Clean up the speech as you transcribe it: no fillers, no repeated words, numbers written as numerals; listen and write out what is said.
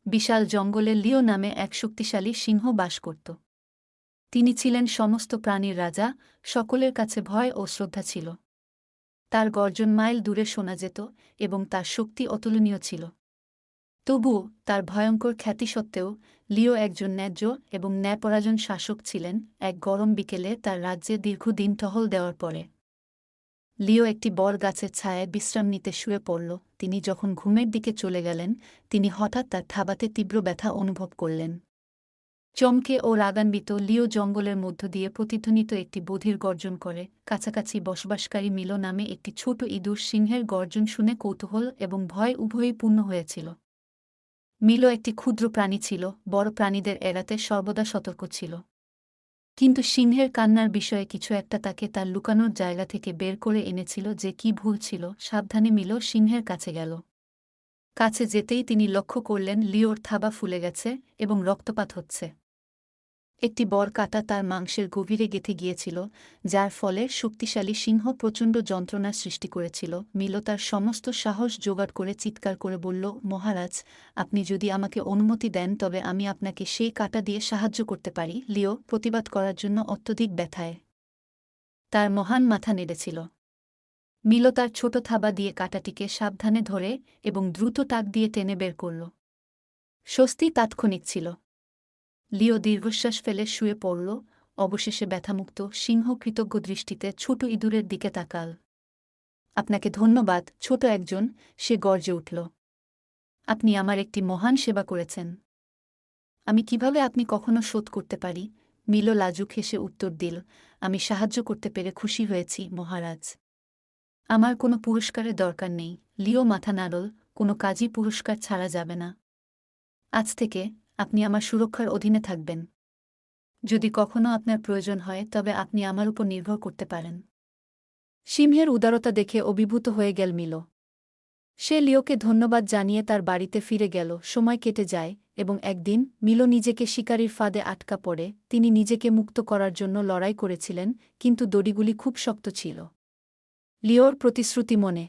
বিশাল জঙ্গলে লিও নামে এক শক্তিশালী সিংহ বাস করত। তিনি ছিলেন সমস্ত প্রাণীর রাজা, সকলের কাছে ভয় ও শ্রদ্ধা ছিল। তার গর্জন মাইল দূরে শোনা যেত এবং তার শক্তি অতুলনীয় ছিল। তবুও তার ভয়ঙ্কর খ্যাতি সত্ত্বেও লিও একজন ন্যায্য এবং ন্যায়পরায়ণ শাসক ছিলেন। এক গরম বিকেলে তার রাজ্যে দীর্ঘদিন টহল দেওয়ার পরে লিও একটি বড় গাছের ছায়ায় বিশ্রাম নিতে শুয়ে পড়ল। তিনি যখন ঘুমের দিকে চলে গেলেন, তিনি হঠাৎ তার থাবাতে তীব্র ব্যথা অনুভব করলেন। চমকে ও রাগান্বিত লিও জঙ্গলের মধ্য দিয়ে প্রতিধ্বনিত একটি বধির গর্জন করে। কাছাকাছি বসবাসকারী মিলো নামে একটি ছোট ইঁদুর সিংহের গর্জন শুনে কৌতূহল এবং ভয় উভয়ই পূর্ণ হয়েছিল। মিলো একটি ক্ষুদ্র প্রাণী ছিল, বড় প্রাণীদের এড়াতে সর্বদা সতর্ক ছিল। কিন্তু সিংহের কান্নার বিষয়ে কিছু একটা তাকে তার লুকানোর জায়গা থেকে বের করে এনেছিল। যে কি ভুল ছিল। সাবধানে মিলো সিংহের কাছে গেল। কাছে যেতেই তিনি লক্ষ্য করলেন লিওর থাবা ফুলে গেছে এবং রক্তপাত হচ্ছে। একটি বড় কাঁটা তার মাংসের গভীরে গেঁথে গিয়েছিল, যার ফলে শক্তিশালী সিংহ প্রচণ্ড যন্ত্রণার সৃষ্টি করেছিল। মিলো তার সমস্ত সাহস জোগাড় করে চিৎকার করে বলল, মহারাজ, আপনি যদি আমাকে অনুমতি দেন তবে আমি আপনাকে সেই কাঁটা দিয়ে সাহায্য করতে পারি। লিও প্রতিবাদ করার জন্য অত্যধিক ব্যথায় তার মহান মাথা নেড়েছিল। মিলো তার ছোট থাবা দিয়ে কাঁটাটিকে সাবধানে ধরে এবং দ্রুত টাক দিয়ে টেনে বের করল। স্বস্তি তাৎক্ষণিক ছিল। লিও দীর্ঘশ্বাস ফেলে শুয়ে পড়ল। অবশেষে ব্যথামুক্ত সিংহ কৃতজ্ঞ দৃষ্টিতে ছোট ইঁদুরের দিকে তাকাল। আপনাকে ধন্যবাদ, ছোট একজন, সে গর্জে উঠল। আপনি আমার একটি মহান সেবা করেছেন। আমি কিভাবে আপনি কখনো শোধ করতে পারি? মিলো লাজুক হেসে উত্তর দিল, আমি সাহায্য করতে পেরে খুশি হয়েছি, মহারাজ। আমার কোনো পুরস্কারের দরকার নেই। লিও মাথা নাড়ল, কোনো কাজই পুরস্কার ছাড়া যাবে না। আজ থেকে আপনি আমার সুরক্ষার অধীনে থাকবেন। যদি কখনো আপনার প্রয়োজন হয় তবে আপনি আমার উপর নির্ভর করতে পারেন। সিংহের উদারতা দেখে অভিভূত হয়ে গেল মিলো। সে লিওকে ধন্যবাদ জানিয়ে তার বাড়িতে ফিরে গেল। সময় কেটে যায় এবং একদিন মিলো নিজেকে শিকারীর ফাঁদে আটকা পড়ে। তিনি নিজেকে মুক্ত করার জন্য লড়াই করেছিলেন, কিন্তু দড়িগুলি খুব শক্ত ছিল। লিওর প্রতিশ্রুতি মনে